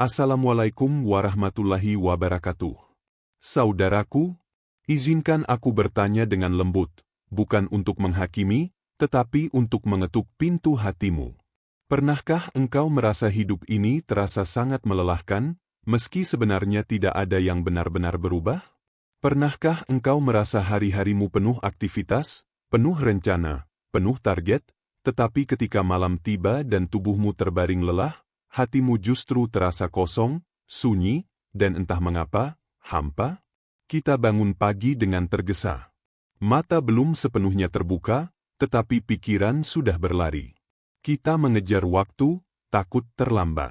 Assalamualaikum warahmatullahi wabarakatuh. Saudaraku, izinkan aku bertanya dengan lembut, bukan untuk menghakimi, tetapi untuk mengetuk pintu hatimu. Pernahkah engkau merasa hidup ini terasa sangat melelahkan, meski sebenarnya tidak ada yang benar-benar berubah? Pernahkah engkau merasa hari-harimu penuh aktivitas, penuh rencana, penuh target, tetapi ketika malam tiba dan tubuhmu terbaring lelah, hatimu justru terasa kosong, sunyi, dan entah mengapa, hampa? Kita bangun pagi dengan tergesa. Mata belum sepenuhnya terbuka, tetapi pikiran sudah berlari. Kita mengejar waktu, takut terlambat.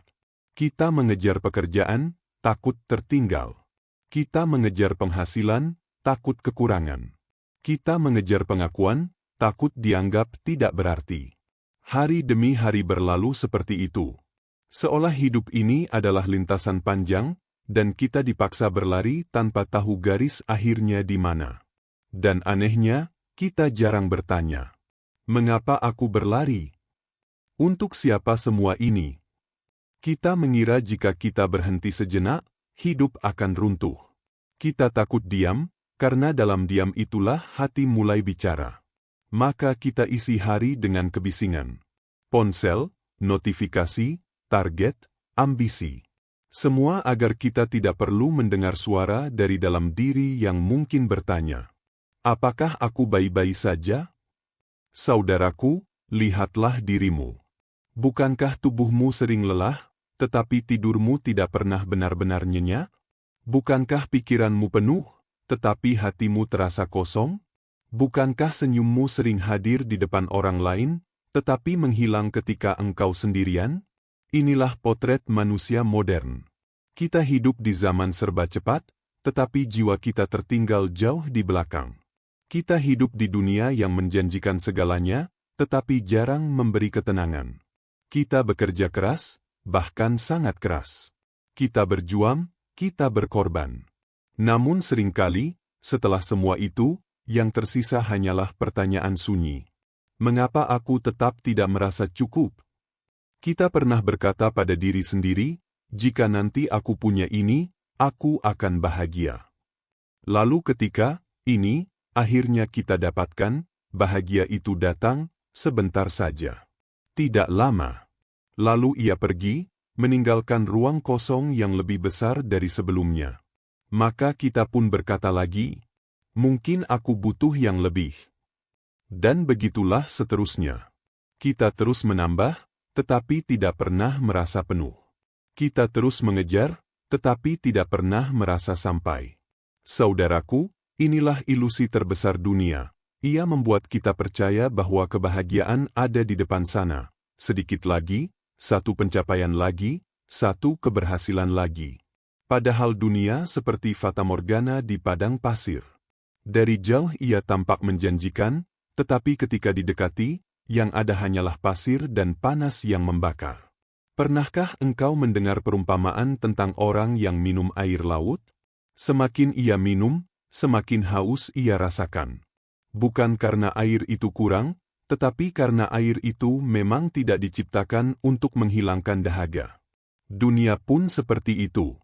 Kita mengejar pekerjaan, takut tertinggal. Kita mengejar penghasilan, takut kekurangan. Kita mengejar pengakuan, takut dianggap tidak berarti. Hari demi hari berlalu seperti itu. Seolah hidup ini adalah lintasan panjang, dan kita dipaksa berlari tanpa tahu garis akhirnya di mana. Dan anehnya, kita jarang bertanya, "Mengapa aku berlari? Untuk siapa semua ini?" Kita mengira jika kita berhenti sejenak, hidup akan runtuh. Kita takut diam, karena dalam diam itulah hati mulai bicara. Maka kita isi hari dengan kebisingan. Ponsel, notifikasi, target, ambisi. Semua agar kita tidak perlu mendengar suara dari dalam diri yang mungkin bertanya, "Apakah aku baik-baik saja?" Saudaraku, lihatlah dirimu. Bukankah tubuhmu sering lelah, tetapi tidurmu tidak pernah benar-benar nyenyak? Bukankah pikiranmu penuh, tetapi hatimu terasa kosong? Bukankah senyummu sering hadir di depan orang lain, tetapi menghilang ketika engkau sendirian? Inilah potret manusia modern. Kita hidup di zaman serba cepat, tetapi jiwa kita tertinggal jauh di belakang. Kita hidup di dunia yang menjanjikan segalanya, tetapi jarang memberi ketenangan. Kita bekerja keras, bahkan sangat keras. Kita berjuang, kita berkorban. Namun seringkali, setelah semua itu, yang tersisa hanyalah pertanyaan sunyi. Mengapa aku tetap tidak merasa cukup? Kita pernah berkata pada diri sendiri, "Jika nanti aku punya ini, aku akan bahagia." Lalu ketika ini akhirnya kita dapatkan, bahagia itu datang sebentar saja. Tidak lama. Lalu ia pergi, meninggalkan ruang kosong yang lebih besar dari sebelumnya. Maka kita pun berkata lagi, "Mungkin aku butuh yang lebih." Dan begitulah seterusnya. Kita terus menambah, tetapi tidak pernah merasa penuh. Kita terus mengejar, tetapi tidak pernah merasa sampai. Saudaraku, inilah ilusi terbesar dunia. Ia membuat kita percaya bahwa kebahagiaan ada di depan sana. Sedikit lagi, satu pencapaian lagi, satu keberhasilan lagi. Padahal dunia seperti fatamorgana di padang pasir. Dari jauh ia tampak menjanjikan, tetapi ketika didekati, yang ada hanyalah pasir dan panas yang membakar. Pernahkah engkau mendengar perumpamaan tentang orang yang minum air laut? Semakin ia minum, semakin haus ia rasakan. Bukan karena air itu kurang, tetapi karena air itu memang tidak diciptakan untuk menghilangkan dahaga. Dunia pun seperti itu.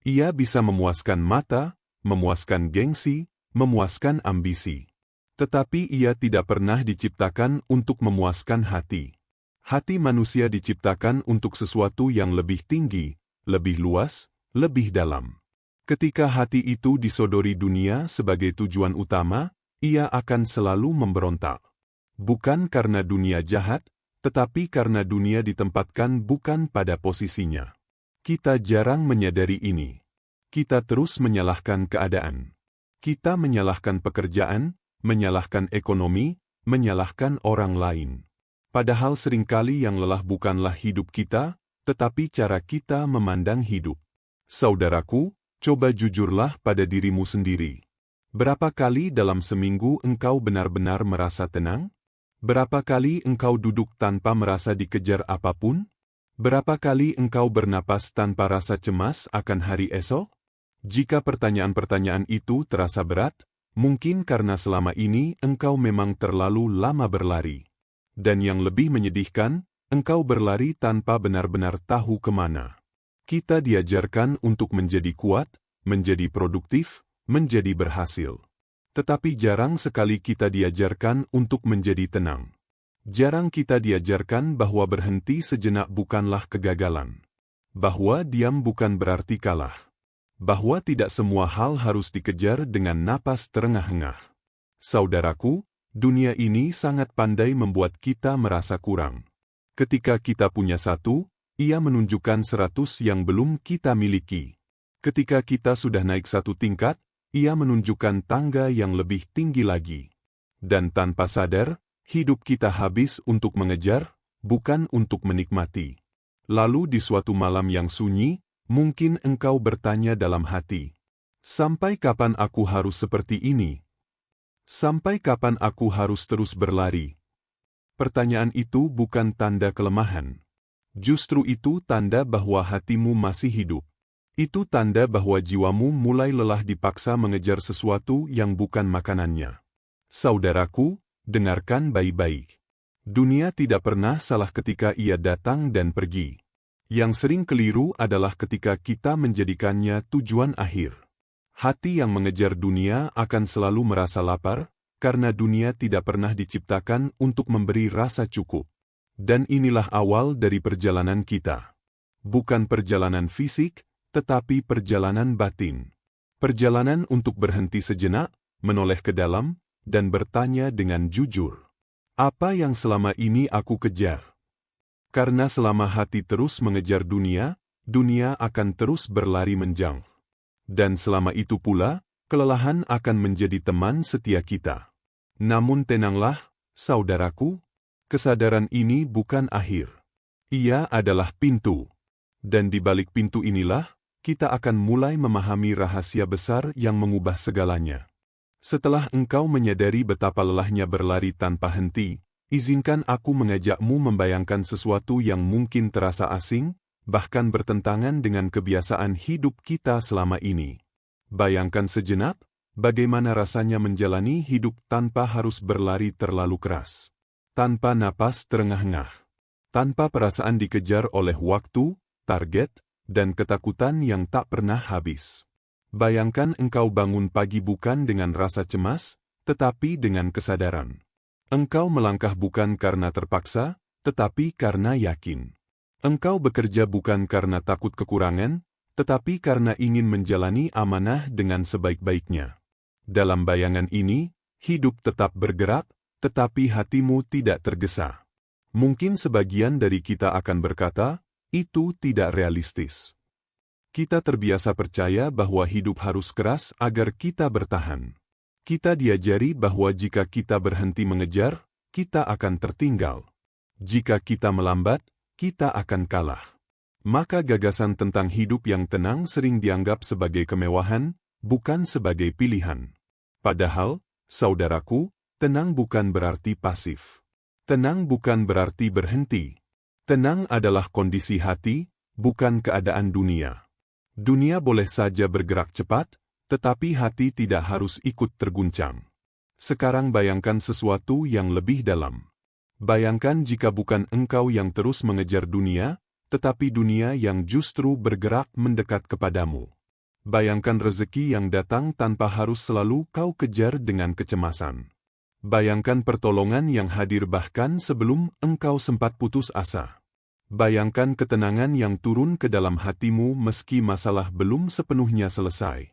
Ia bisa memuaskan mata, memuaskan gengsi, memuaskan ambisi. Tetapi ia tidak pernah diciptakan untuk memuaskan hati. Hati manusia diciptakan untuk sesuatu yang lebih tinggi, lebih luas, lebih dalam. Ketika hati itu disodori dunia sebagai tujuan utama, ia akan selalu memberontak. Bukan karena dunia jahat, tetapi karena dunia ditempatkan bukan pada posisinya. Kita jarang menyadari ini. Kita terus menyalahkan keadaan. Kita menyalahkan pekerjaan, menyalahkan ekonomi, menyalahkan orang lain. Padahal seringkali yang lelah bukanlah hidup kita, tetapi cara kita memandang hidup. Saudaraku, coba jujurlah pada dirimu sendiri. Berapa kali dalam seminggu engkau benar-benar merasa tenang? Berapa kali engkau duduk tanpa merasa dikejar apapun? Berapa kali engkau bernapas tanpa rasa cemas akan hari esok? Jika pertanyaan-pertanyaan itu terasa berat, mungkin karena selama ini engkau memang terlalu lama berlari. Dan yang lebih menyedihkan, engkau berlari tanpa benar-benar tahu kemana. Kita diajarkan untuk menjadi kuat, menjadi produktif, menjadi berhasil. Tetapi jarang sekali kita diajarkan untuk menjadi tenang. Jarang kita diajarkan bahwa berhenti sejenak bukanlah kegagalan. Bahwa diam bukan berarti kalah. Bahwa tidak semua hal harus dikejar dengan napas terengah-engah. Saudaraku, dunia ini sangat pandai membuat kita merasa kurang. Ketika kita punya 1, ia menunjukkan 100 yang belum kita miliki. Ketika kita sudah naik 1 tingkat, ia menunjukkan tangga yang lebih tinggi lagi. Dan tanpa sadar, hidup kita habis untuk mengejar, bukan untuk menikmati. Lalu di suatu malam yang sunyi, mungkin engkau bertanya dalam hati, "Sampai kapan aku harus seperti ini? Sampai kapan aku harus terus berlari?" Pertanyaan itu bukan tanda kelemahan. Justru itu tanda bahwa hatimu masih hidup. Itu tanda bahwa jiwamu mulai lelah dipaksa mengejar sesuatu yang bukan makanannya. Saudaraku, dengarkan baik-baik. Dunia tidak pernah salah ketika ia datang dan pergi. Yang sering keliru adalah ketika kita menjadikannya tujuan akhir. Hati yang mengejar dunia akan selalu merasa lapar, karena dunia tidak pernah diciptakan untuk memberi rasa cukup. Dan inilah awal dari perjalanan kita. Bukan perjalanan fisik, tetapi perjalanan batin. Perjalanan untuk berhenti sejenak, menoleh ke dalam, dan bertanya dengan jujur. Apa yang selama ini aku kejar? Karena selama hati terus mengejar dunia, dunia akan terus berlari menjauh. Dan selama itu pula, kelelahan akan menjadi teman setia kita. Namun tenanglah, saudaraku, kesadaran ini bukan akhir. Ia adalah pintu. Dan di balik pintu inilah, kita akan mulai memahami rahasia besar yang mengubah segalanya. Setelah engkau menyadari betapa lelahnya berlari tanpa henti, izinkan aku mengajakmu membayangkan sesuatu yang mungkin terasa asing, bahkan bertentangan dengan kebiasaan hidup kita selama ini. Bayangkan sejenak, bagaimana rasanya menjalani hidup tanpa harus berlari terlalu keras. Tanpa napas terengah-engah. Tanpa perasaan dikejar oleh waktu, target, dan ketakutan yang tak pernah habis. Bayangkan engkau bangun pagi bukan dengan rasa cemas, tetapi dengan kesadaran. Engkau melangkah bukan karena terpaksa, tetapi karena yakin. Engkau bekerja bukan karena takut kekurangan, tetapi karena ingin menjalani amanah dengan sebaik-baiknya. Dalam bayangan ini, hidup tetap bergerak, tetapi hatimu tidak tergesa. Mungkin sebagian dari kita akan berkata, itu tidak realistis. Kita terbiasa percaya bahwa hidup harus keras agar kita bertahan. Kita diajari bahwa jika kita berhenti mengejar, kita akan tertinggal. Jika kita melambat, kita akan kalah. Maka gagasan tentang hidup yang tenang sering dianggap sebagai kemewahan, bukan sebagai pilihan. Padahal, saudaraku, tenang bukan berarti pasif. Tenang bukan berarti berhenti. Tenang adalah kondisi hati, bukan keadaan dunia. Dunia boleh saja bergerak cepat, tetapi hati tidak harus ikut terguncang. Sekarang bayangkan sesuatu yang lebih dalam. Bayangkan jika bukan engkau yang terus mengejar dunia, tetapi dunia yang justru bergerak mendekat kepadamu. Bayangkan rezeki yang datang tanpa harus selalu kau kejar dengan kecemasan. Bayangkan pertolongan yang hadir bahkan sebelum engkau sempat putus asa. Bayangkan ketenangan yang turun ke dalam hatimu meski masalah belum sepenuhnya selesai.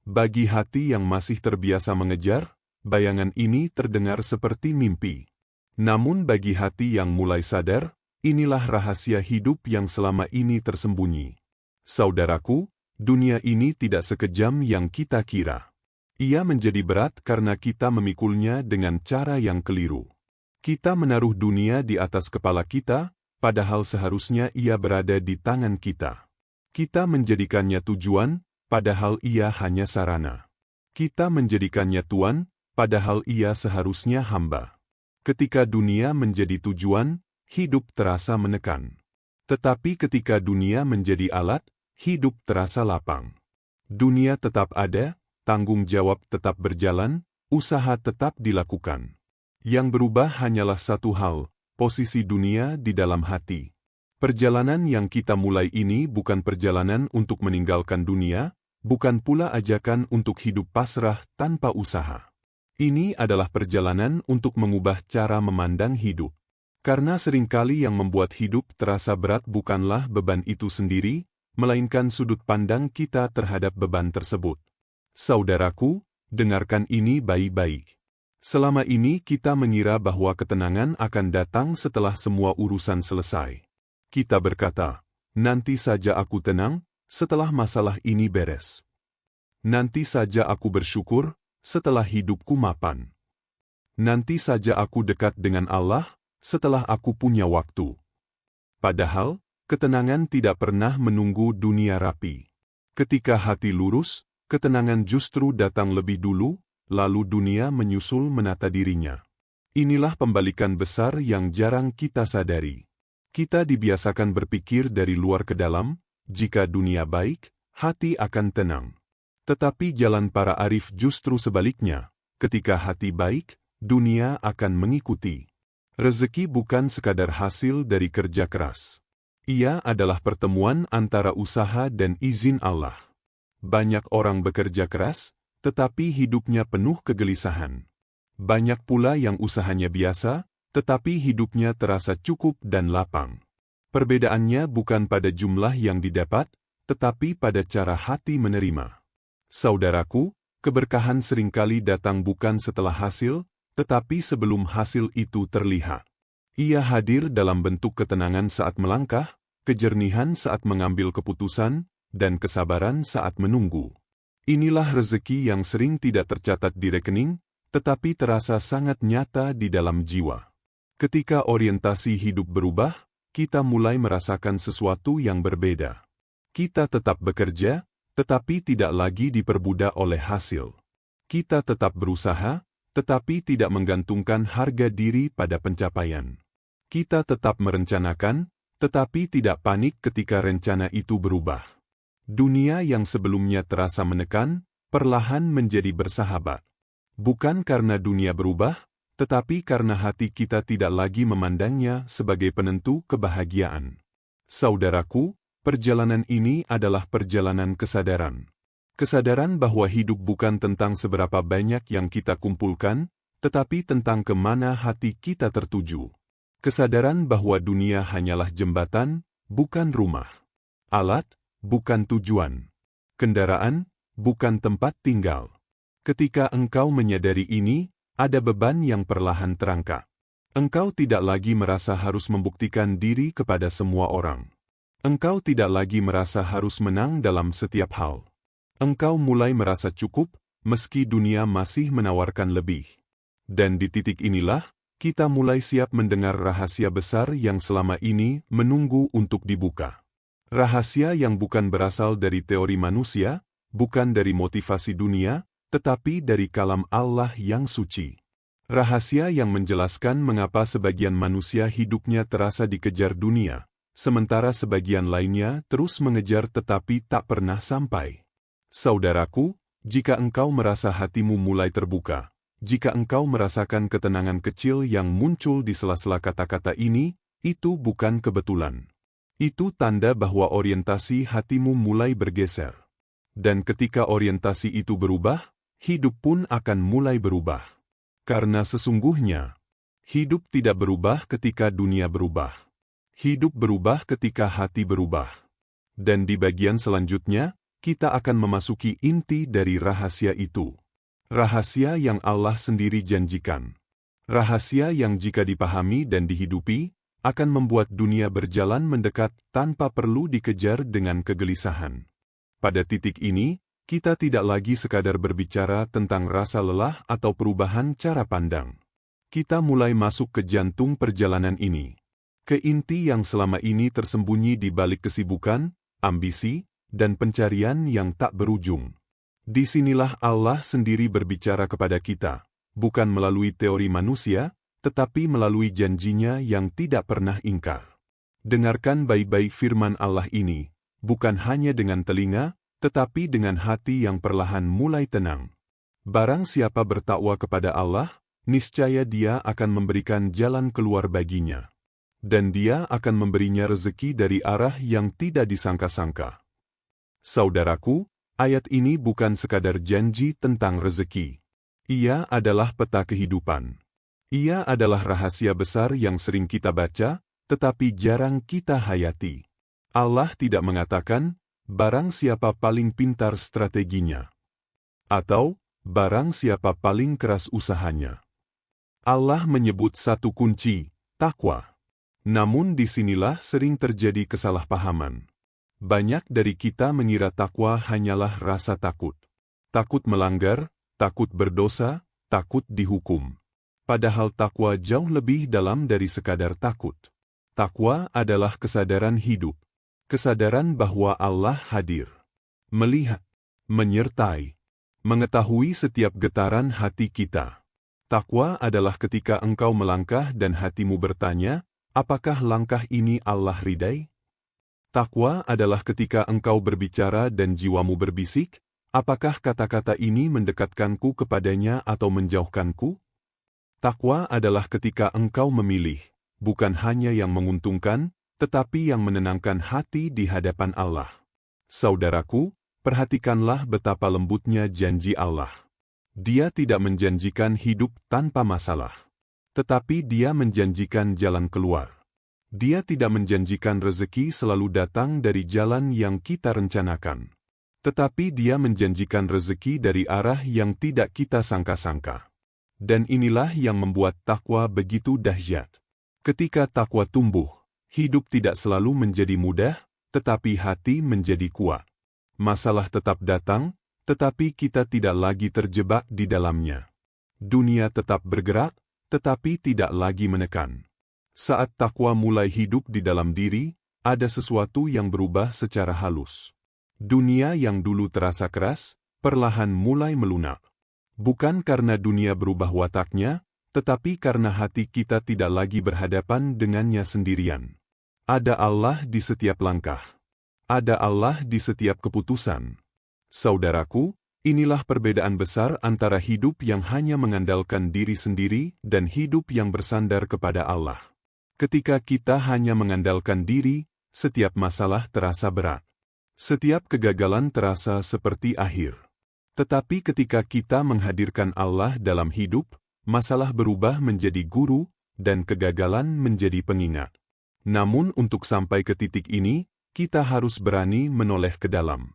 Bagi hati yang masih terbiasa mengejar, bayangan ini terdengar seperti mimpi. Namun bagi hati yang mulai sadar, inilah rahasia hidup yang selama ini tersembunyi. Saudaraku, dunia ini tidak sekejam yang kita kira. Ia menjadi berat karena kita memikulnya dengan cara yang keliru. Kita menaruh dunia di atas kepala kita, padahal seharusnya ia berada di tangan kita. Kita menjadikannya tujuan, padahal ia hanya sarana. Kita menjadikannya tuan, padahal ia seharusnya hamba. Ketika dunia menjadi tujuan, hidup terasa menekan. Tetapi ketika dunia menjadi alat, hidup terasa lapang. Dunia tetap ada, tanggung jawab tetap berjalan, usaha tetap dilakukan. Yang berubah hanyalah satu hal, posisi dunia di dalam hati. Perjalanan yang kita mulai ini bukan perjalanan untuk meninggalkan dunia, bukan pula ajakan untuk hidup pasrah tanpa usaha. Ini adalah perjalanan untuk mengubah cara memandang hidup. Karena seringkali yang membuat hidup terasa berat bukanlah beban itu sendiri, melainkan sudut pandang kita terhadap beban tersebut. Saudaraku, dengarkan ini baik-baik. Selama ini kita mengira bahwa ketenangan akan datang setelah semua urusan selesai. Kita berkata, nanti saja aku tenang, setelah masalah ini beres. Nanti saja aku bersyukur, setelah hidupku mapan. Nanti saja aku dekat dengan Allah, setelah aku punya waktu. Padahal, ketenangan tidak pernah menunggu dunia rapi. Ketika hati lurus, ketenangan justru datang lebih dulu, lalu dunia menyusul menata dirinya. Inilah pembalikan besar yang jarang kita sadari. Kita dibiasakan berpikir dari luar ke dalam, jika dunia baik, hati akan tenang. Tetapi jalan para arif justru sebaliknya, ketika hati baik, dunia akan mengikuti. Rezeki bukan sekadar hasil dari kerja keras. Ia adalah pertemuan antara usaha dan izin Allah. Banyak orang bekerja keras, tetapi hidupnya penuh kegelisahan. Banyak pula yang usahanya biasa, tetapi hidupnya terasa cukup dan lapang. Perbedaannya bukan pada jumlah yang didapat, tetapi pada cara hati menerima. Saudaraku, keberkahan seringkali datang bukan setelah hasil, tetapi sebelum hasil itu terlihat. Ia hadir dalam bentuk ketenangan saat melangkah, kejernihan saat mengambil keputusan, dan kesabaran saat menunggu. Inilah rezeki yang sering tidak tercatat di rekening, tetapi terasa sangat nyata di dalam jiwa. Ketika orientasi hidup berubah, kita mulai merasakan sesuatu yang berbeda. Kita tetap bekerja, tetapi tidak lagi diperbudak oleh hasil. Kita tetap berusaha, tetapi tidak menggantungkan harga diri pada pencapaian. Kita tetap merencanakan, tetapi tidak panik ketika rencana itu berubah. Dunia yang sebelumnya terasa menekan, perlahan menjadi bersahabat. Bukan karena dunia berubah, tetapi karena hati kita tidak lagi memandangnya sebagai penentu kebahagiaan. Saudaraku, perjalanan ini adalah perjalanan kesadaran. Kesadaran bahwa hidup bukan tentang seberapa banyak yang kita kumpulkan, tetapi tentang kemana hati kita tertuju. Kesadaran bahwa dunia hanyalah jembatan, bukan rumah. Alat, bukan tujuan. Kendaraan, bukan tempat tinggal. Ketika engkau menyadari ini, ada beban yang perlahan terangkat. Engkau tidak lagi merasa harus membuktikan diri kepada semua orang. Engkau tidak lagi merasa harus menang dalam setiap hal. Engkau mulai merasa cukup, meski dunia masih menawarkan lebih. Dan di titik inilah, kita mulai siap mendengar rahasia besar yang selama ini menunggu untuk dibuka. Rahasia yang bukan berasal dari teori manusia, bukan dari motivasi dunia, tetapi dari kalam Allah yang suci. Rahasia yang menjelaskan mengapa sebagian manusia hidupnya terasa dikejar dunia, sementara sebagian lainnya terus mengejar tetapi tak pernah sampai. Saudaraku, jika engkau merasa hatimu mulai terbuka, jika engkau merasakan ketenangan kecil yang muncul di sela-sela kata-kata ini, itu bukan kebetulan. Itu tanda bahwa orientasi hatimu mulai bergeser. Dan ketika orientasi itu berubah, hidup pun akan mulai berubah. Karena sesungguhnya, hidup tidak berubah ketika dunia berubah. Hidup berubah ketika hati berubah. Dan di bagian selanjutnya, kita akan memasuki inti dari rahasia itu. Rahasia yang Allah sendiri janjikan. Rahasia yang jika dipahami dan dihidupi, akan membuat dunia berjalan mendekat tanpa perlu dikejar dengan kegelisahan. Pada titik ini, kita tidak lagi sekadar berbicara tentang rasa lelah atau perubahan cara pandang. Kita mulai masuk ke jantung perjalanan ini. Ke inti yang selama ini tersembunyi di balik kesibukan, ambisi, dan pencarian yang tak berujung. Disinilah Allah sendiri berbicara kepada kita, bukan melalui teori manusia, tetapi melalui janjinya yang tidak pernah ingkar. Dengarkan baik-baik firman Allah ini, bukan hanya dengan telinga, tetapi dengan hati yang perlahan mulai tenang. Barang siapa bertakwa kepada Allah, niscaya Dia akan memberikan jalan keluar baginya. dan Dia akan memberinya rezeki dari arah yang tidak disangka-sangka. Saudaraku, ayat ini bukan sekadar janji tentang rezeki. Ia adalah peta kehidupan. Ia adalah rahasia besar yang sering kita baca, tetapi jarang kita hayati. Allah tidak mengatakan, barang siapa paling pintar strateginya, atau barang siapa paling keras usahanya. Allah menyebut satu kunci, takwa. Namun disinilah sering terjadi kesalahpahaman. Banyak dari kita mengira takwa hanyalah rasa takut. Takut melanggar, takut berdosa, takut dihukum. Padahal takwa jauh lebih dalam dari sekadar takut. Takwa adalah kesadaran hidup. Kesadaran bahwa Allah hadir, melihat, menyertai, mengetahui setiap getaran hati kita. Takwa adalah ketika engkau melangkah dan hatimu bertanya, apakah langkah ini Allah ridai? Takwa adalah ketika engkau berbicara dan jiwamu berbisik, apakah kata-kata ini mendekatkanku kepadanya atau menjauhkanku? Takwa adalah ketika engkau memilih, bukan hanya yang menguntungkan, tetapi yang menenangkan hati di hadapan Allah. Saudaraku, perhatikanlah betapa lembutnya janji Allah. Dia tidak menjanjikan hidup tanpa masalah, tetapi Dia menjanjikan jalan keluar. Dia tidak menjanjikan rezeki selalu datang dari jalan yang kita rencanakan, tetapi Dia menjanjikan rezeki dari arah yang tidak kita sangka-sangka. Dan inilah yang membuat takwa begitu dahsyat. Ketika takwa tumbuh, hidup tidak selalu menjadi mudah, tetapi hati menjadi kuat. Masalah tetap datang, tetapi kita tidak lagi terjebak di dalamnya. Dunia tetap bergerak, tetapi tidak lagi menekan. Saat takwa mulai hidup di dalam diri, ada sesuatu yang berubah secara halus. Dunia yang dulu terasa keras, perlahan mulai melunak. Bukan karena dunia berubah wataknya, tetapi karena hati kita tidak lagi berhadapan dengannya sendirian. Ada Allah di setiap langkah. Ada Allah di setiap keputusan. Saudaraku, inilah perbedaan besar antara hidup yang hanya mengandalkan diri sendiri dan hidup yang bersandar kepada Allah. Ketika kita hanya mengandalkan diri, setiap masalah terasa berat. Setiap kegagalan terasa seperti akhir. Tetapi ketika kita menghadirkan Allah dalam hidup, masalah berubah menjadi guru, dan kegagalan menjadi pengingat. Namun untuk sampai ke titik ini, kita harus berani menoleh ke dalam.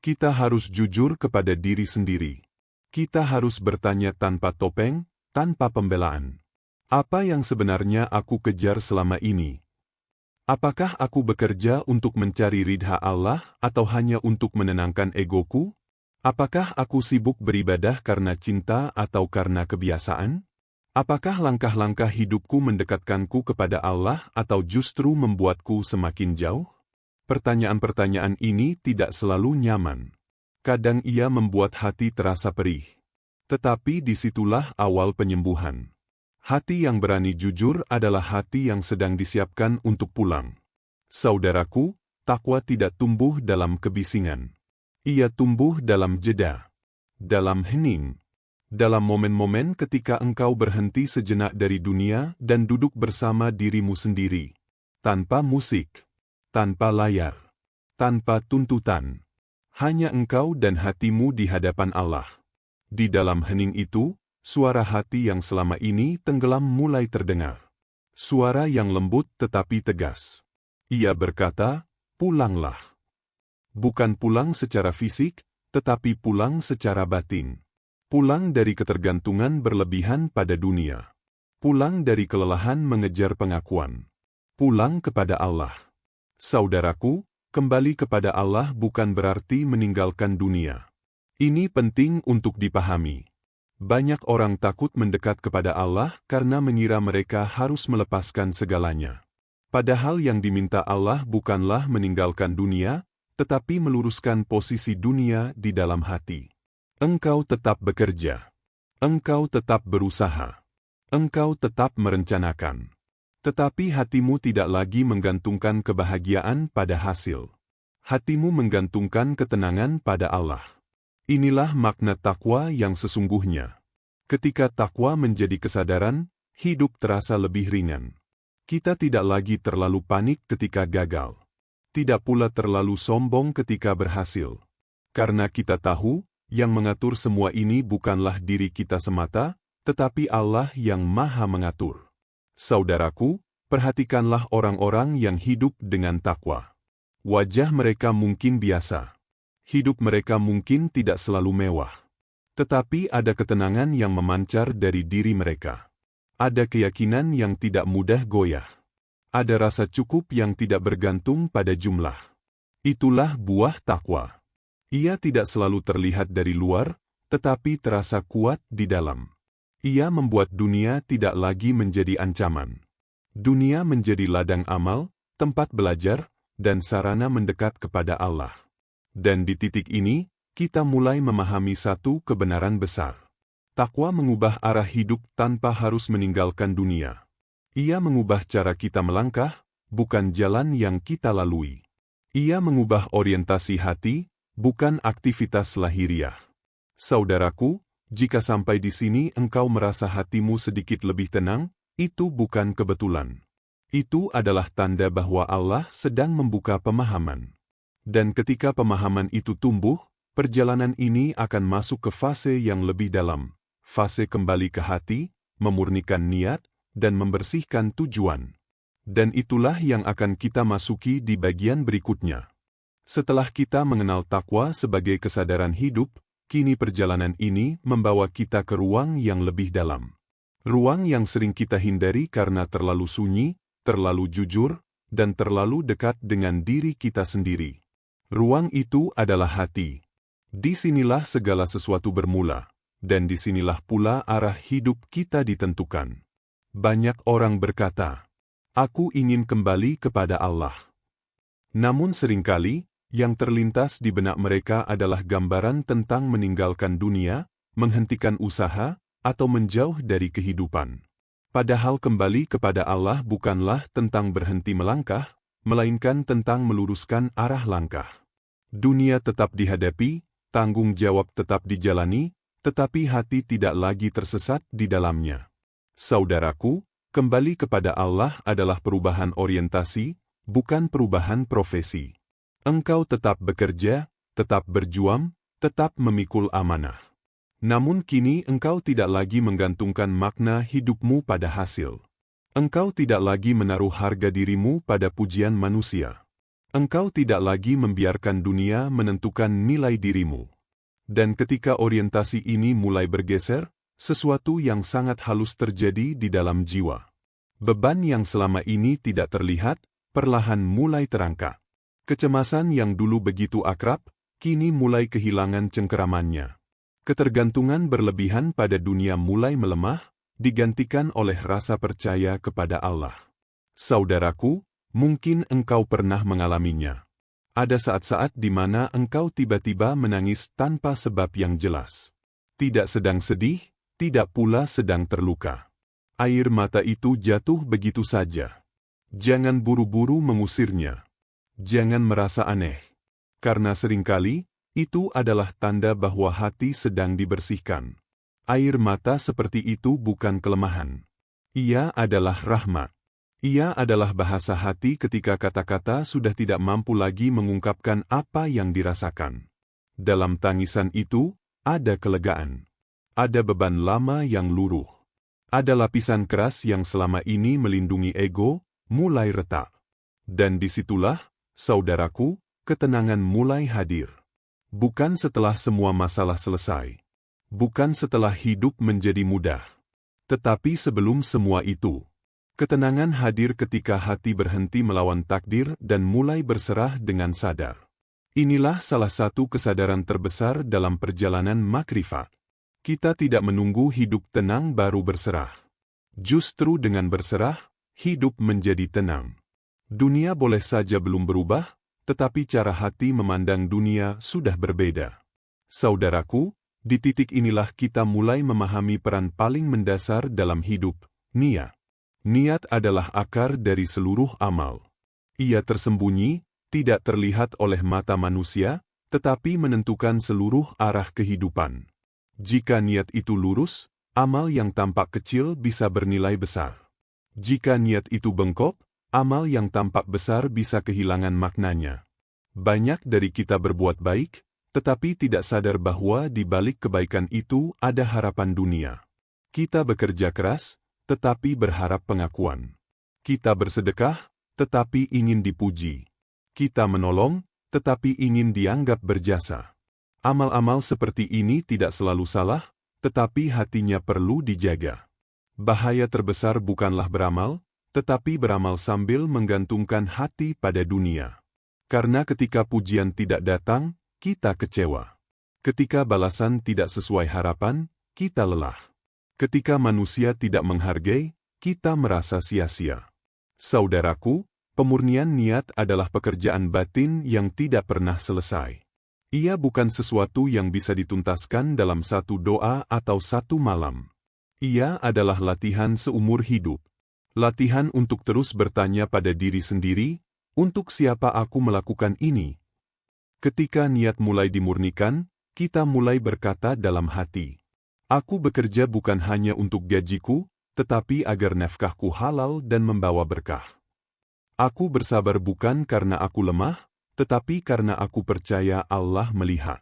Kita harus jujur kepada diri sendiri. Kita harus bertanya tanpa topeng, tanpa pembelaan. Apa yang sebenarnya aku kejar selama ini? Apakah aku bekerja untuk mencari ridha Allah atau hanya untuk menenangkan egoku? Apakah aku sibuk beribadah karena cinta atau karena kebiasaan? Apakah langkah-langkah hidupku mendekatkanku kepada Allah atau justru membuatku semakin jauh? Pertanyaan-pertanyaan ini tidak selalu nyaman. Kadang ia membuat hati terasa perih. Tetapi disitulah awal penyembuhan. Hati yang berani jujur adalah hati yang sedang disiapkan untuk pulang. Saudaraku, takwa tidak tumbuh dalam kebisingan. Ia tumbuh dalam jeda, dalam hening, dalam momen-momen ketika engkau berhenti sejenak dari dunia dan duduk bersama dirimu sendiri. Tanpa musik, tanpa layar, tanpa tuntutan. Hanya engkau dan hatimu di hadapan Allah. Di dalam hening itu, suara hati yang selama ini tenggelam mulai terdengar. Suara yang lembut tetapi tegas. Ia berkata, pulanglah. Bukan pulang secara fisik, tetapi pulang secara batin. Pulang dari ketergantungan berlebihan pada dunia. Pulang dari kelelahan mengejar pengakuan. Pulang kepada Allah. Saudaraku, kembali kepada Allah bukan berarti meninggalkan dunia. Ini penting untuk dipahami. Banyak orang takut mendekat kepada Allah karena mengira mereka harus melepaskan segalanya. Padahal yang diminta Allah bukanlah meninggalkan dunia, tetapi meluruskan posisi dunia di dalam hati. Engkau tetap bekerja. Engkau tetap berusaha. Engkau tetap merencanakan. Tetapi hatimu tidak lagi menggantungkan kebahagiaan pada hasil. Hatimu menggantungkan ketenangan pada Allah. Inilah makna takwa yang sesungguhnya. Ketika takwa menjadi kesadaran, hidup terasa lebih ringan. Kita tidak lagi terlalu panik ketika gagal. Tidak pula terlalu sombong ketika berhasil. Karena kita tahu, yang mengatur semua ini bukanlah diri kita semata, tetapi Allah yang Maha Mengatur. Saudaraku, perhatikanlah orang-orang yang hidup dengan takwa. Wajah mereka mungkin biasa. Hidup mereka mungkin tidak selalu mewah. Tetapi ada ketenangan yang memancar dari diri mereka. Ada keyakinan yang tidak mudah goyah. Ada rasa cukup yang tidak bergantung pada jumlah. Itulah buah takwa. Ia tidak selalu terlihat dari luar, tetapi terasa kuat di dalam. Ia membuat dunia tidak lagi menjadi ancaman. Dunia menjadi ladang amal, tempat belajar, dan sarana mendekat kepada Allah. Dan di titik ini, kita mulai memahami satu kebenaran besar. Takwa mengubah arah hidup tanpa harus meninggalkan dunia. Ia mengubah cara kita melangkah, bukan jalan yang kita lalui. Ia mengubah orientasi hati, bukan aktivitas lahiriah. Saudaraku, jika sampai di sini engkau merasa hatimu sedikit lebih tenang, itu bukan kebetulan. Itu adalah tanda bahwa Allah sedang membuka pemahaman. Dan ketika pemahaman itu tumbuh, perjalanan ini akan masuk ke fase yang lebih dalam. Fase kembali ke hati, memurnikan niat, dan membersihkan tujuan. Dan itulah yang akan kita masuki di bagian berikutnya. Setelah kita mengenal takwa sebagai kesadaran hidup, kini perjalanan ini membawa kita ke ruang yang lebih dalam. Ruang yang sering kita hindari karena terlalu sunyi, terlalu jujur, dan terlalu dekat dengan diri kita sendiri. Ruang itu adalah hati. Disinilah segala sesuatu bermula, dan disinilah pula arah hidup kita ditentukan. Banyak orang berkata, "Aku ingin kembali kepada Allah." Namun seringkali, yang terlintas di benak mereka adalah gambaran tentang meninggalkan dunia, menghentikan usaha, atau menjauh dari kehidupan. Padahal kembali kepada Allah bukanlah tentang berhenti melangkah, melainkan tentang meluruskan arah langkah. Dunia tetap dihadapi, tanggung jawab tetap dijalani, tetapi hati tidak lagi tersesat di dalamnya. Saudaraku, kembali kepada Allah adalah perubahan orientasi, bukan perubahan profesi. Engkau tetap bekerja, tetap berjuang, tetap memikul amanah. Namun kini engkau tidak lagi menggantungkan makna hidupmu pada hasil. Engkau tidak lagi menaruh harga dirimu pada pujian manusia. Engkau tidak lagi membiarkan dunia menentukan nilai dirimu. Dan ketika orientasi ini mulai bergeser, sesuatu yang sangat halus terjadi di dalam jiwa. Beban yang selama ini tidak terlihat, perlahan mulai terangkat. Kecemasan yang dulu begitu akrab, kini mulai kehilangan cengkeramannya. Ketergantungan berlebihan pada dunia mulai melemah, digantikan oleh rasa percaya kepada Allah. Saudaraku, mungkin engkau pernah mengalaminya. Ada saat-saat di mana engkau tiba-tiba menangis tanpa sebab yang jelas. Tidak sedang sedih, tidak pula sedang terluka. Air mata itu jatuh begitu saja. Jangan buru-buru mengusirnya. Jangan merasa aneh. Karena seringkali, itu adalah tanda bahwa hati sedang dibersihkan. Air mata seperti itu bukan kelemahan. Ia adalah rahmat. Ia adalah bahasa hati ketika kata-kata sudah tidak mampu lagi mengungkapkan apa yang dirasakan. Dalam tangisan itu, ada kelegaan. Ada beban lama yang luruh. Ada lapisan keras yang selama ini melindungi ego, mulai retak. Dan disitulah, saudaraku, ketenangan mulai hadir. Bukan setelah semua masalah selesai. Bukan setelah hidup menjadi mudah. Tetapi sebelum semua itu, ketenangan hadir ketika hati berhenti melawan takdir dan mulai berserah dengan sadar. Inilah salah satu kesadaran terbesar dalam perjalanan makrifat. Kita tidak menunggu hidup tenang baru berserah. Justru dengan berserah, hidup menjadi tenang. Dunia boleh saja belum berubah, tetapi cara hati memandang dunia sudah berbeda. Saudaraku, di titik inilah kita mulai memahami peran paling mendasar dalam hidup, niat. Niat adalah akar dari seluruh amal. Ia tersembunyi, tidak terlihat oleh mata manusia, tetapi menentukan seluruh arah kehidupan. Jika niat itu lurus, amal yang tampak kecil bisa bernilai besar. Jika niat itu bengkok, amal yang tampak besar bisa kehilangan maknanya. Banyak dari kita berbuat baik, tetapi tidak sadar bahwa di balik kebaikan itu ada harapan dunia. Kita bekerja keras, tetapi berharap pengakuan. Kita bersedekah, tetapi ingin dipuji. Kita menolong, tetapi ingin dianggap berjasa. Amal-amal seperti ini tidak selalu salah, tetapi hatinya perlu dijaga. Bahaya terbesar bukanlah beramal, tetapi beramal sambil menggantungkan hati pada dunia. Karena ketika pujian tidak datang, kita kecewa. Ketika balasan tidak sesuai harapan, kita lelah. Ketika manusia tidak menghargai, kita merasa sia-sia. Saudaraku, pemurnian niat adalah pekerjaan batin yang tidak pernah selesai. Ia bukan sesuatu yang bisa dituntaskan dalam satu doa atau satu malam. Ia adalah latihan seumur hidup. Latihan untuk terus bertanya pada diri sendiri, untuk siapa aku melakukan ini? Ketika niat mulai dimurnikan, kita mulai berkata dalam hati, aku bekerja bukan hanya untuk gajiku, tetapi agar nafkahku halal dan membawa berkah. Aku bersabar bukan karena aku lemah, tetapi karena aku percaya Allah melihat.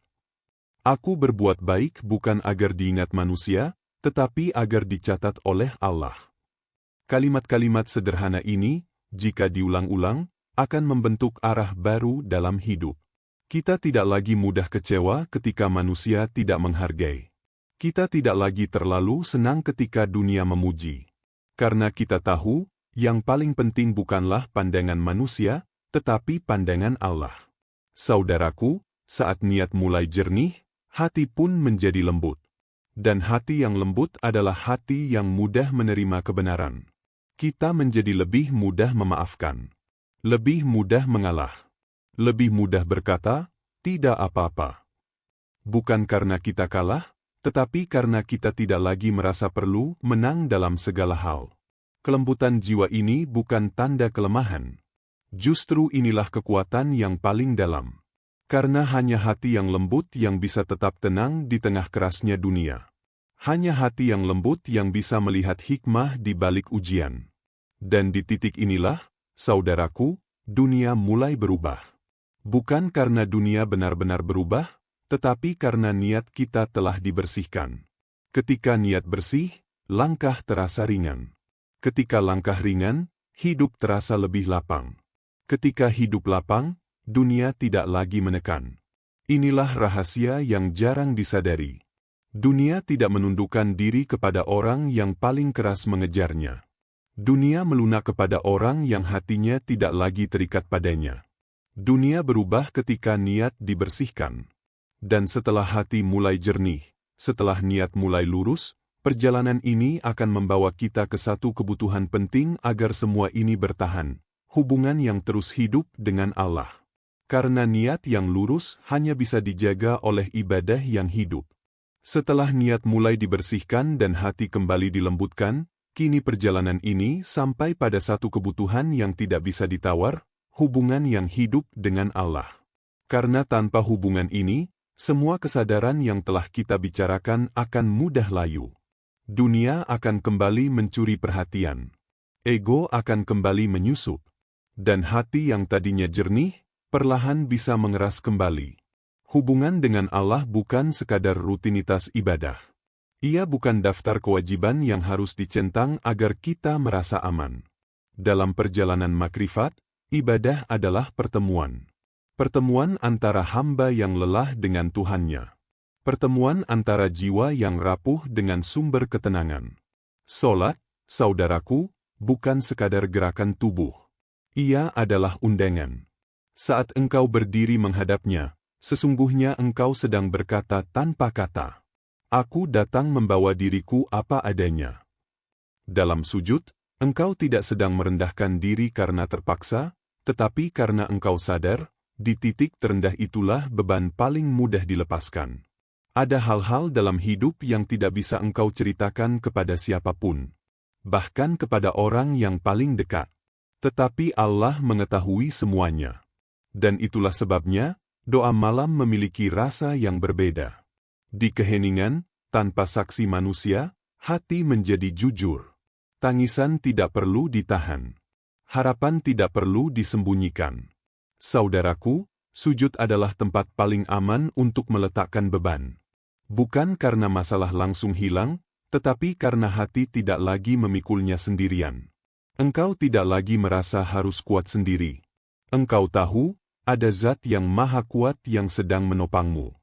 Aku berbuat baik bukan agar diingat manusia, tetapi agar dicatat oleh Allah. Kalimat-kalimat sederhana ini, jika diulang-ulang, akan membentuk arah baru dalam hidup. Kita tidak lagi mudah kecewa ketika manusia tidak menghargai. Kita tidak lagi terlalu senang ketika dunia memuji. Karena kita tahu, yang paling penting bukanlah pandangan manusia, tetapi pandangan Allah. Saudaraku, saat niat mulai jernih, hati pun menjadi lembut. Dan hati yang lembut adalah hati yang mudah menerima kebenaran. Kita menjadi lebih mudah memaafkan. Lebih mudah mengalah. Lebih mudah berkata, tidak apa-apa. Bukan karena kita kalah, tetapi karena kita tidak lagi merasa perlu menang dalam segala hal. Kelembutan jiwa ini bukan tanda kelemahan. Justru inilah kekuatan yang paling dalam. Karena hanya hati yang lembut yang bisa tetap tenang di tengah kerasnya dunia. Hanya hati yang lembut yang bisa melihat hikmah di balik ujian. Dan di titik inilah, saudaraku, dunia mulai berubah. Bukan karena dunia benar-benar berubah, tetapi karena niat kita telah dibersihkan. Ketika niat bersih, langkah terasa ringan. Ketika langkah ringan, hidup terasa lebih lapang. Ketika hidup lapang, dunia tidak lagi menekan. Inilah rahasia yang jarang disadari. Dunia tidak menundukkan diri kepada orang yang paling keras mengejarnya. Dunia melunak kepada orang yang hatinya tidak lagi terikat padanya. Dunia berubah ketika niat dibersihkan. Dan setelah hati mulai jernih, setelah niat mulai lurus, perjalanan ini akan membawa kita ke satu kebutuhan penting agar semua ini bertahan. Hubungan yang terus hidup dengan Allah. Karena niat yang lurus hanya bisa dijaga oleh ibadah yang hidup. Setelah niat mulai dibersihkan dan hati kembali dilembutkan, kini perjalanan ini sampai pada satu kebutuhan yang tidak bisa ditawar, hubungan yang hidup dengan Allah. Karena tanpa hubungan ini, semua kesadaran yang telah kita bicarakan akan mudah layu. Dunia akan kembali mencuri perhatian. Ego akan kembali menyusup. Dan hati yang tadinya jernih, perlahan bisa mengeras kembali. Hubungan dengan Allah bukan sekadar rutinitas ibadah. Ia bukan daftar kewajiban yang harus dicentang agar kita merasa aman. Dalam perjalanan makrifat, ibadah adalah pertemuan. Pertemuan antara hamba yang lelah dengan Tuhannya. Pertemuan antara jiwa yang rapuh dengan sumber ketenangan. Solat, saudaraku, bukan sekadar gerakan tubuh. Ia adalah undangan. Saat engkau berdiri menghadapnya, sesungguhnya engkau sedang berkata tanpa kata. Aku datang membawa diriku apa adanya. Dalam sujud, engkau tidak sedang merendahkan diri karena terpaksa, tetapi karena engkau sadar, di titik terendah itulah beban paling mudah dilepaskan. Ada hal-hal dalam hidup yang tidak bisa engkau ceritakan kepada siapapun. Bahkan kepada orang yang paling dekat. Tetapi Allah mengetahui semuanya. Dan itulah sebabnya, doa malam memiliki rasa yang berbeda. Di keheningan, tanpa saksi manusia, hati menjadi jujur. Tangisan tidak perlu ditahan. Harapan tidak perlu disembunyikan. Saudaraku, sujud adalah tempat paling aman untuk meletakkan beban. Bukan karena masalah langsung hilang, tetapi karena hati tidak lagi memikulnya sendirian. Engkau tidak lagi merasa harus kuat sendiri. Engkau tahu, ada zat yang maha kuat yang sedang menopangmu.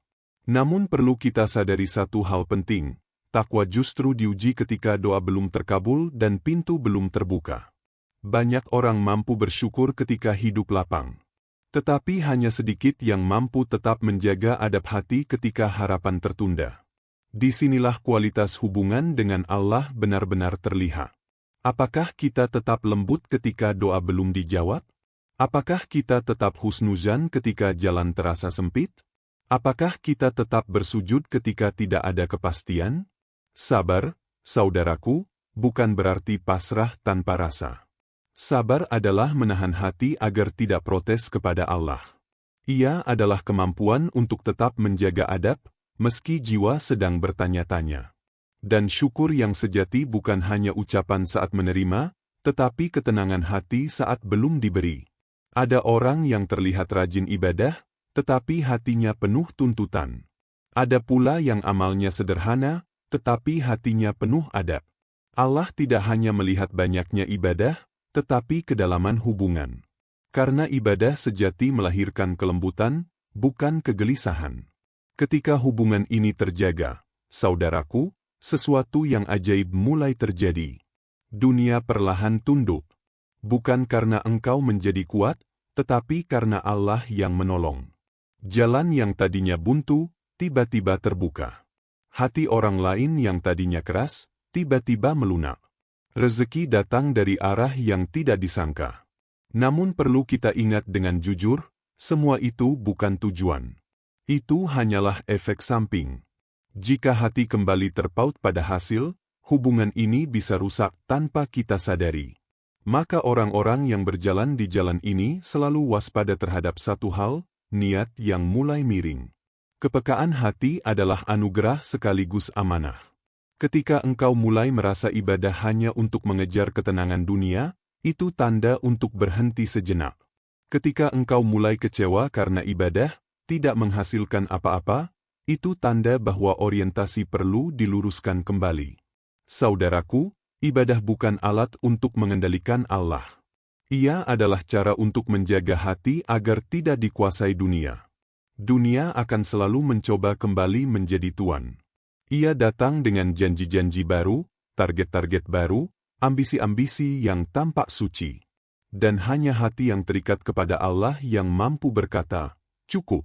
Namun perlu kita sadari satu hal penting, takwa justru diuji ketika doa belum terkabul dan pintu belum terbuka. Banyak orang mampu bersyukur ketika hidup lapang. Tetapi hanya sedikit yang mampu tetap menjaga adab hati ketika harapan tertunda. Disinilah kualitas hubungan dengan Allah benar-benar terlihat. Apakah kita tetap lembut ketika doa belum dijawab? Apakah kita tetap husnuzan ketika jalan terasa sempit? Apakah kita tetap bersujud ketika tidak ada kepastian? Sabar, saudaraku, bukan berarti pasrah tanpa rasa. Sabar adalah menahan hati agar tidak protes kepada Allah. Ia adalah kemampuan untuk tetap menjaga adab, meski jiwa sedang bertanya-tanya. Dan syukur yang sejati bukan hanya ucapan saat menerima, tetapi ketenangan hati saat belum diberi. Ada orang yang terlihat rajin ibadah, tetapi hatinya penuh tuntutan. Ada pula yang amalnya sederhana, tetapi hatinya penuh adab. Allah tidak hanya melihat banyaknya ibadah, tetapi kedalaman hubungan. Karena ibadah sejati melahirkan kelembutan, bukan kegelisahan. Ketika hubungan ini terjaga, saudaraku, sesuatu yang ajaib mulai terjadi. Dunia perlahan tunduk. Bukan karena engkau menjadi kuat, tetapi karena Allah yang menolong. Jalan yang tadinya buntu, tiba-tiba terbuka. Hati orang lain yang tadinya keras, tiba-tiba melunak. Rezeki datang dari arah yang tidak disangka. Namun perlu kita ingat dengan jujur, semua itu bukan tujuan. Itu hanyalah efek samping. Jika hati kembali terpaut pada hasil, hubungan ini bisa rusak tanpa kita sadari. Maka orang-orang yang berjalan di jalan ini selalu waspada terhadap satu hal, niat yang mulai miring. Kepekaan hati adalah anugerah sekaligus amanah. Ketika engkau mulai merasa ibadah hanya untuk mengejar ketenangan dunia, itu tanda untuk berhenti sejenak. Ketika engkau mulai kecewa karena ibadah tidak menghasilkan apa-apa, itu tanda bahwa orientasi perlu diluruskan kembali. Saudaraku, ibadah bukan alat untuk mengendalikan Allah. Ia adalah cara untuk menjaga hati agar tidak dikuasai dunia. Dunia akan selalu mencoba kembali menjadi tuan. Ia datang dengan janji-janji baru, target-target baru, ambisi-ambisi yang tampak suci. Dan hanya hati yang terikat kepada Allah yang mampu berkata, cukup.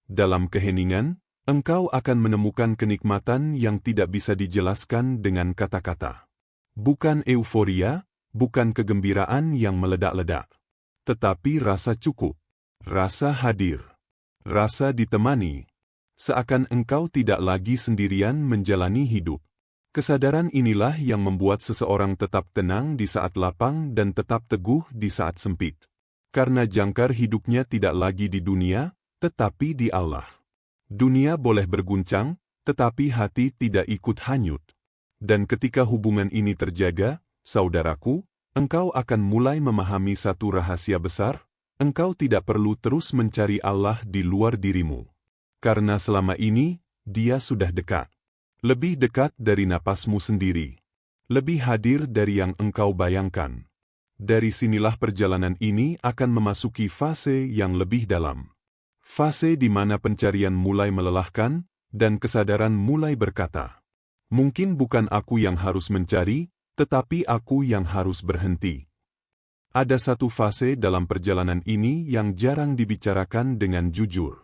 Dalam keheningan, engkau akan menemukan kenikmatan yang tidak bisa dijelaskan dengan kata-kata. Bukan euforia, bukan kegembiraan yang meledak-ledak. Tetapi rasa cukup, rasa hadir, rasa ditemani. Seakan engkau tidak lagi sendirian menjalani hidup. Kesadaran inilah yang membuat seseorang tetap tenang di saat lapang dan tetap teguh di saat sempit. Karena jangkar hidupnya tidak lagi di dunia, tetapi di Allah. Dunia boleh berguncang, tetapi hati tidak ikut hanyut. Dan ketika hubungan ini terjaga, saudaraku, engkau akan mulai memahami satu rahasia besar, engkau tidak perlu terus mencari Allah di luar dirimu. Karena selama ini, Dia sudah dekat. Lebih dekat dari napasmu sendiri. Lebih hadir dari yang engkau bayangkan. Dari sinilah perjalanan ini akan memasuki fase yang lebih dalam. Fase di mana pencarian mulai melelahkan, dan kesadaran mulai berkata, mungkin bukan aku yang harus mencari, tetapi aku yang harus berhenti. Ada satu fase dalam perjalanan ini yang jarang dibicarakan dengan jujur.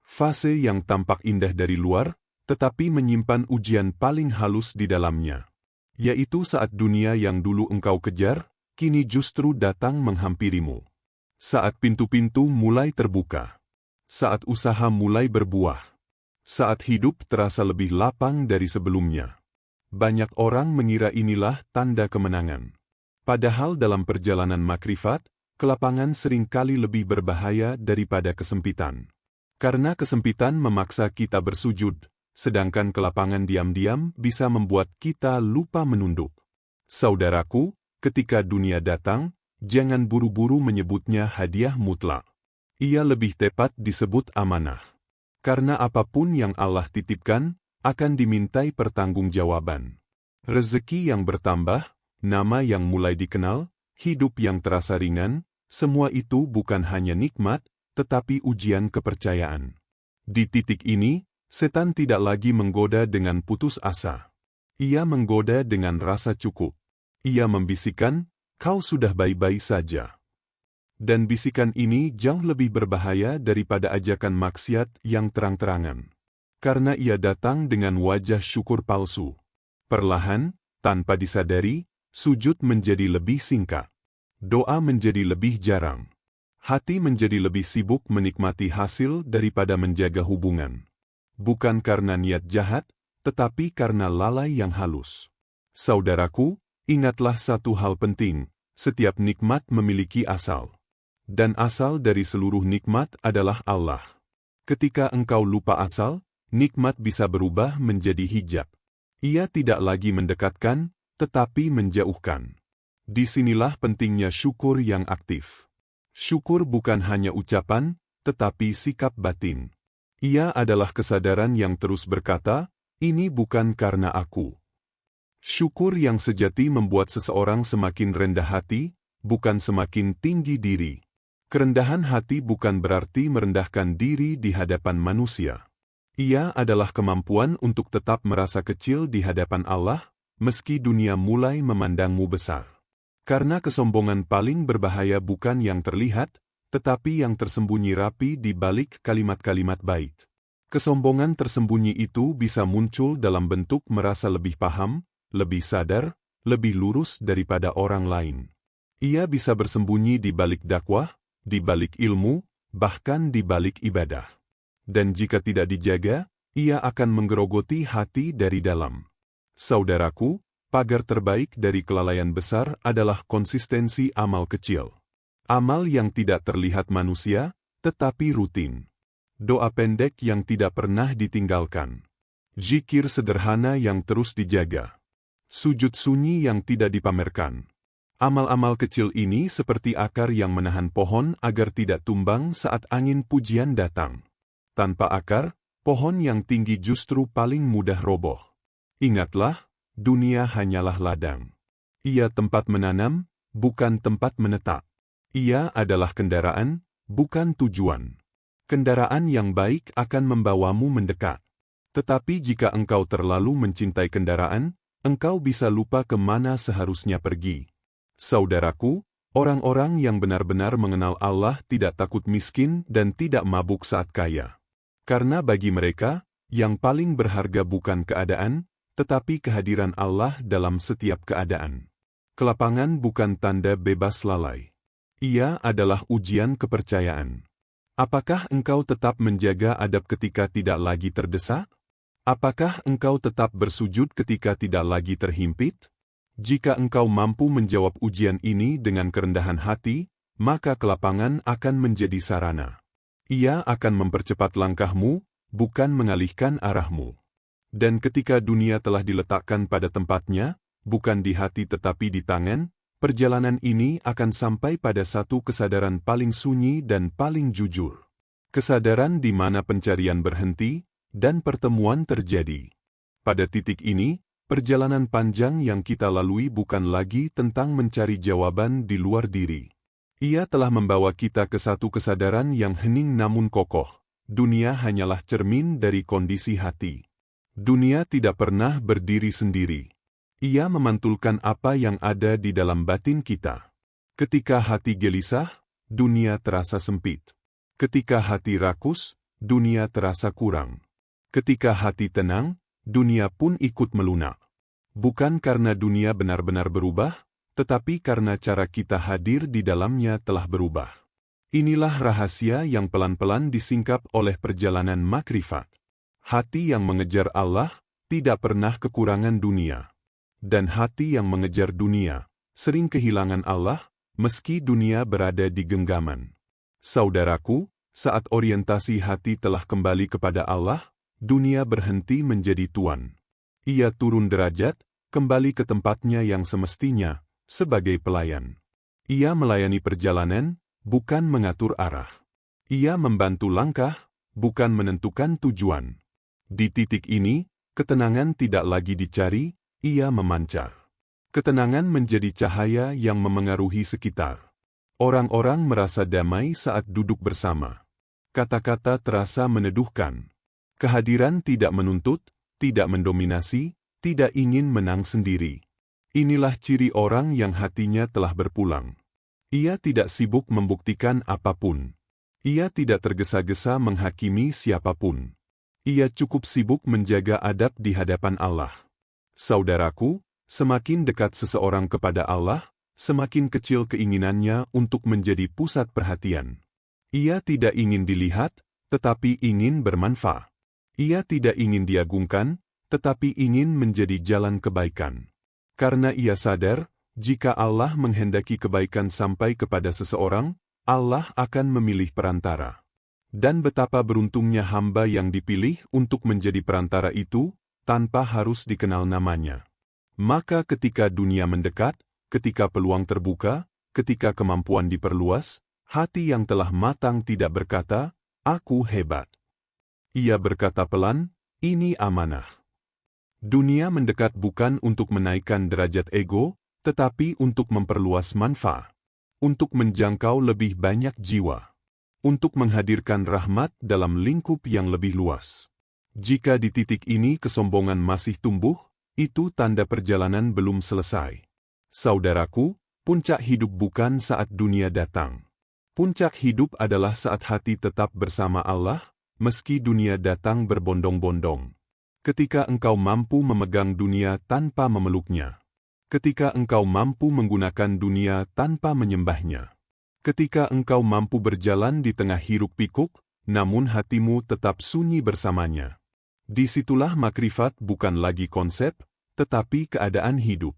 Fase yang tampak indah dari luar, tetapi menyimpan ujian paling halus di dalamnya. Yaitu saat dunia yang dulu engkau kejar, kini justru datang menghampirimu. Saat pintu-pintu mulai terbuka. Saat usaha mulai berbuah. Saat hidup terasa lebih lapang dari sebelumnya. Banyak orang mengira inilah tanda kemenangan. Padahal dalam perjalanan makrifat, kelapangan seringkali lebih berbahaya daripada kesempitan. Karena kesempitan memaksa kita bersujud, sedangkan kelapangan diam-diam bisa membuat kita lupa menunduk. Saudaraku, ketika dunia datang, jangan buru-buru menyebutnya hadiah mutlak. Ia lebih tepat disebut amanah. Karena apapun yang Allah titipkan, akan dimintai pertanggungjawaban. Rezeki yang bertambah, nama yang mulai dikenal, hidup yang terasa ringan, semua itu bukan hanya nikmat, tetapi ujian kepercayaan. Di titik ini, setan tidak lagi menggoda dengan putus asa. Ia menggoda dengan rasa cukup. Ia membisikkan, "Kau sudah baik-baik saja." Dan bisikan ini jauh lebih berbahaya daripada ajakan maksiat yang terang-terangan. Karena ia datang dengan wajah syukur palsu. Perlahan, tanpa disadari, sujud menjadi lebih singkat. Doa menjadi lebih jarang. Hati menjadi lebih sibuk menikmati hasil daripada menjaga hubungan. Bukan karena niat jahat, tetapi karena lalai yang halus. Saudaraku, ingatlah satu hal penting, setiap nikmat memiliki asal. Dan asal dari seluruh nikmat adalah Allah. Ketika engkau lupa asal, nikmat bisa berubah menjadi hijab. Ia tidak lagi mendekatkan, tetapi menjauhkan. Disinilah pentingnya syukur yang aktif. Syukur bukan hanya ucapan, tetapi sikap batin. Ia adalah kesadaran yang terus berkata, "Ini bukan karena aku." Syukur yang sejati membuat seseorang semakin rendah hati, bukan semakin tinggi diri. Kerendahan hati bukan berarti merendahkan diri di hadapan manusia. Ia adalah kemampuan untuk tetap merasa kecil di hadapan Allah, meski dunia mulai memandangmu besar. Karena kesombongan paling berbahaya bukan yang terlihat, tetapi yang tersembunyi rapi di balik kalimat-kalimat baik. Kesombongan tersembunyi itu bisa muncul dalam bentuk merasa lebih paham, lebih sadar, lebih lurus daripada orang lain. Ia bisa bersembunyi di balik dakwah, di balik ilmu, bahkan di balik ibadah. Dan jika tidak dijaga, ia akan menggerogoti hati dari dalam. Saudaraku, pagar terbaik dari kelalaian besar adalah konsistensi amal kecil. Amal yang tidak terlihat manusia, tetapi rutin. Doa pendek yang tidak pernah ditinggalkan. Zikir sederhana yang terus dijaga. Sujud sunyi yang tidak dipamerkan. Amal-amal kecil ini seperti akar yang menahan pohon agar tidak tumbang saat angin pujian datang. Tanpa akar, pohon yang tinggi justru paling mudah roboh. Ingatlah, dunia hanyalah ladang. Ia tempat menanam, bukan tempat menetap. Ia adalah kendaraan, bukan tujuan. Kendaraan yang baik akan membawamu mendekat. Tetapi jika engkau terlalu mencintai kendaraan, engkau bisa lupa kemana seharusnya pergi. Saudaraku, orang-orang yang benar-benar mengenal Allah tidak takut miskin dan tidak mabuk saat kaya. Karena bagi mereka, yang paling berharga bukan keadaan, tetapi kehadiran Allah dalam setiap keadaan. Kelapangan bukan tanda bebas lalai. Ia adalah ujian kepercayaan. Apakah engkau tetap menjaga adab ketika tidak lagi terdesak? Apakah engkau tetap bersujud ketika tidak lagi terhimpit? Jika engkau mampu menjawab ujian ini dengan kerendahan hati, maka kelapangan akan menjadi sarana. Ia akan mempercepat langkahmu, bukan mengalihkan arahmu. Dan ketika dunia telah diletakkan pada tempatnya, bukan di hati tetapi di tangan, perjalanan ini akan sampai pada satu kesadaran paling sunyi dan paling jujur. Kesadaran di mana pencarian berhenti, dan pertemuan terjadi. Pada titik ini, perjalanan panjang yang kita lalui bukan lagi tentang mencari jawaban di luar diri. Ia telah membawa kita ke satu kesadaran yang hening namun kokoh. Dunia hanyalah cermin dari kondisi hati. Dunia tidak pernah berdiri sendiri. Ia memantulkan apa yang ada di dalam batin kita. Ketika hati gelisah, dunia terasa sempit. Ketika hati rakus, dunia terasa kurang. Ketika hati tenang, dunia pun ikut melunak. Bukan karena dunia benar-benar berubah, tetapi karena cara kita hadir di dalamnya telah berubah. Inilah rahasia yang pelan-pelan disingkap oleh perjalanan makrifat. Hati yang mengejar Allah, tidak pernah kekurangan dunia. Dan hati yang mengejar dunia, sering kehilangan Allah, meski dunia berada di genggaman. Saudaraku, saat orientasi hati telah kembali kepada Allah, dunia berhenti menjadi tuan. Ia turun derajat, kembali ke tempatnya yang semestinya, sebagai pelayan. Ia melayani perjalanan, bukan mengatur arah. Ia membantu langkah, bukan menentukan tujuan. Di titik ini, ketenangan tidak lagi dicari, ia memancar. Ketenangan menjadi cahaya yang memengaruhi sekitar. Orang-orang merasa damai saat duduk bersama. Kata-kata terasa meneduhkan. Kehadiran tidak menuntut, tidak mendominasi, tidak ingin menang sendiri. Inilah ciri orang yang hatinya telah berpulang. Ia tidak sibuk membuktikan apapun. Ia tidak tergesa-gesa menghakimi siapapun. Ia cukup sibuk menjaga adab di hadapan Allah. Saudaraku, semakin dekat seseorang kepada Allah, semakin kecil keinginannya untuk menjadi pusat perhatian. Ia tidak ingin dilihat, tetapi ingin bermanfaat. Ia tidak ingin diagungkan, tetapi ingin menjadi jalan kebaikan. Karena ia sadar, jika Allah menghendaki kebaikan sampai kepada seseorang, Allah akan memilih perantara. Dan betapa beruntungnya hamba yang dipilih untuk menjadi perantara itu, tanpa harus dikenal namanya. Maka ketika dunia mendekat, ketika peluang terbuka, ketika kemampuan diperluas, hati yang telah matang tidak berkata, "Aku hebat." Ia berkata pelan, "Ini amanah." Dunia mendekat bukan untuk menaikkan derajat ego, tetapi untuk memperluas manfaat. Untuk menjangkau lebih banyak jiwa. Untuk menghadirkan rahmat dalam lingkup yang lebih luas. Jika di titik ini kesombongan masih tumbuh, itu tanda perjalanan belum selesai. Saudaraku, puncak hidup bukan saat dunia datang. Puncak hidup adalah saat hati tetap bersama Allah, meski dunia datang berbondong-bondong. Ketika engkau mampu memegang dunia tanpa memeluknya. Ketika engkau mampu menggunakan dunia tanpa menyembahnya. Ketika engkau mampu berjalan di tengah hiruk-pikuk, namun hatimu tetap sunyi bersamanya. Disitulah makrifat bukan lagi konsep, tetapi keadaan hidup.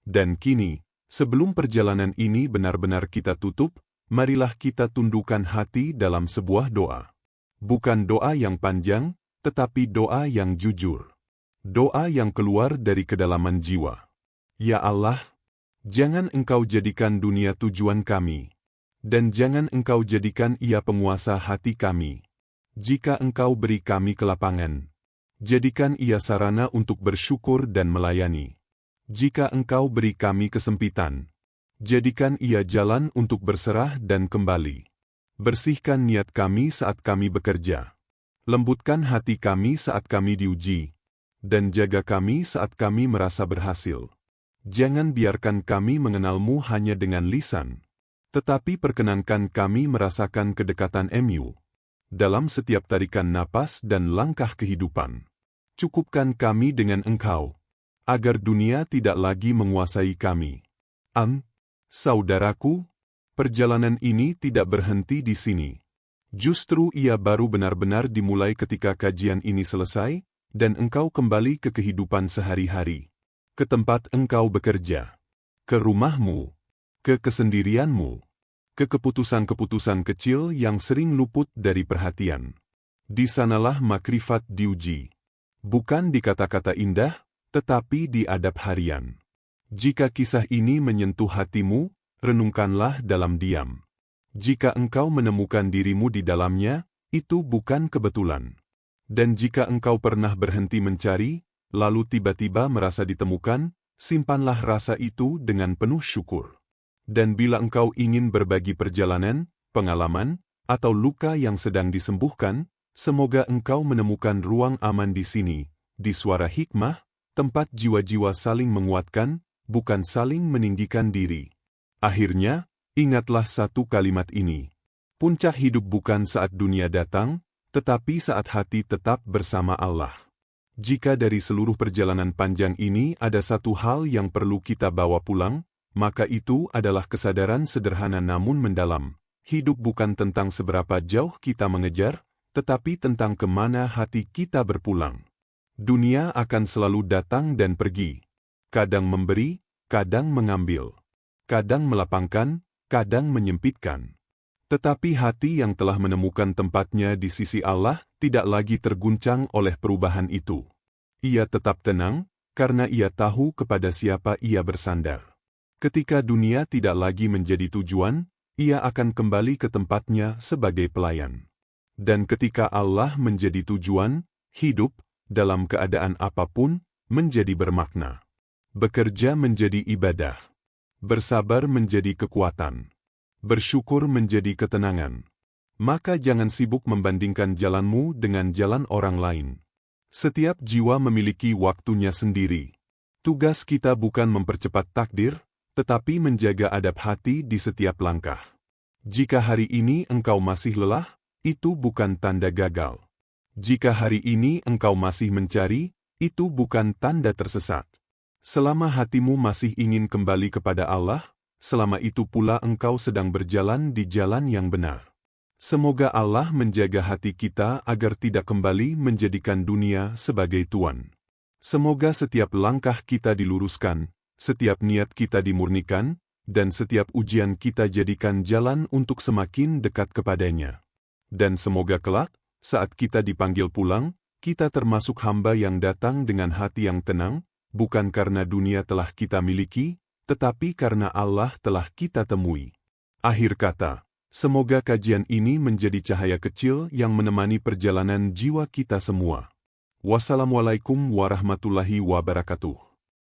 Dan kini, sebelum perjalanan ini benar-benar kita tutup, marilah kita tundukkan hati dalam sebuah doa. Bukan doa yang panjang, tetapi doa yang jujur. Doa yang keluar dari kedalaman jiwa. Ya Allah, jangan Engkau jadikan dunia tujuan kami. Dan jangan Engkau jadikan ia penguasa hati kami. Jika Engkau beri kami kelapangan, jadikan ia sarana untuk bersyukur dan melayani. Jika Engkau beri kami kesempitan, jadikan ia jalan untuk berserah dan kembali. Bersihkan niat kami saat kami bekerja. Lembutkan hati kami saat kami diuji. Dan jaga kami saat kami merasa berhasil. Jangan biarkan kami mengenalmu hanya dengan lisan, tetapi perkenankan kami merasakan kedekatan MU. Dalam setiap tarikan napas dan langkah kehidupan. Cukupkan kami dengan Engkau, agar dunia tidak lagi menguasai kami. Saudaraku, perjalanan ini tidak berhenti di sini. Justru ia baru benar-benar dimulai ketika kajian ini selesai, dan engkau kembali ke kehidupan sehari-hari. Ke tempat engkau bekerja, ke rumahmu, ke kesendirianmu, ke keputusan-keputusan kecil yang sering luput dari perhatian. Di sanalah makrifat diuji. Bukan di kata-kata indah, tetapi di adab harian. Jika kisah ini menyentuh hatimu, renungkanlah dalam diam. Jika engkau menemukan dirimu di dalamnya, itu bukan kebetulan. Dan jika engkau pernah berhenti mencari, lalu tiba-tiba merasa ditemukan, simpanlah rasa itu dengan penuh syukur. Dan bila engkau ingin berbagi perjalanan, pengalaman, atau luka yang sedang disembuhkan, semoga engkau menemukan ruang aman di sini, di suara hikmah, tempat jiwa-jiwa saling menguatkan, bukan saling meninggikan diri. Akhirnya, ingatlah satu kalimat ini. Puncak hidup bukan saat dunia datang, tetapi saat hati tetap bersama Allah. Jika dari seluruh perjalanan panjang ini ada satu hal yang perlu kita bawa pulang, maka itu adalah kesadaran sederhana namun mendalam. Hidup bukan tentang seberapa jauh kita mengejar, tetapi tentang kemana hati kita berpulang. Dunia akan selalu datang dan pergi. Kadang memberi, kadang mengambil. Kadang melapangkan, kadang menyempitkan. Tetapi hati yang telah menemukan tempatnya di sisi Allah tidak lagi terguncang oleh perubahan itu. Ia tetap tenang, karena ia tahu kepada siapa ia bersandar. Ketika dunia tidak lagi menjadi tujuan, ia akan kembali ke tempatnya sebagai pelayan. Dan ketika Allah menjadi tujuan, hidup, dalam keadaan apapun, menjadi bermakna. Bekerja menjadi ibadah. Bersabar menjadi kekuatan. Bersyukur menjadi ketenangan. Maka jangan sibuk membandingkan jalanmu dengan jalan orang lain. Setiap jiwa memiliki waktunya sendiri. Tugas kita bukan mempercepat takdir, tetapi menjaga adab hati di setiap langkah. Jika hari ini engkau masih lelah, itu bukan tanda gagal. Jika hari ini engkau masih mencari, itu bukan tanda tersesat. Selama hatimu masih ingin kembali kepada Allah, selama itu pula engkau sedang berjalan di jalan yang benar. Semoga Allah menjaga hati kita agar tidak kembali menjadikan dunia sebagai tuan. Semoga setiap langkah kita diluruskan, setiap niat kita dimurnikan, dan setiap ujian kita jadikan jalan untuk semakin dekat kepadanya. Dan semoga kelak, saat kita dipanggil pulang, kita termasuk hamba yang datang dengan hati yang tenang, bukan karena dunia telah kita miliki, tetapi karena Allah telah kita temui. Akhir kata, semoga kajian ini menjadi cahaya kecil yang menemani perjalanan jiwa kita semua. Wassalamualaikum warahmatullahi wabarakatuh.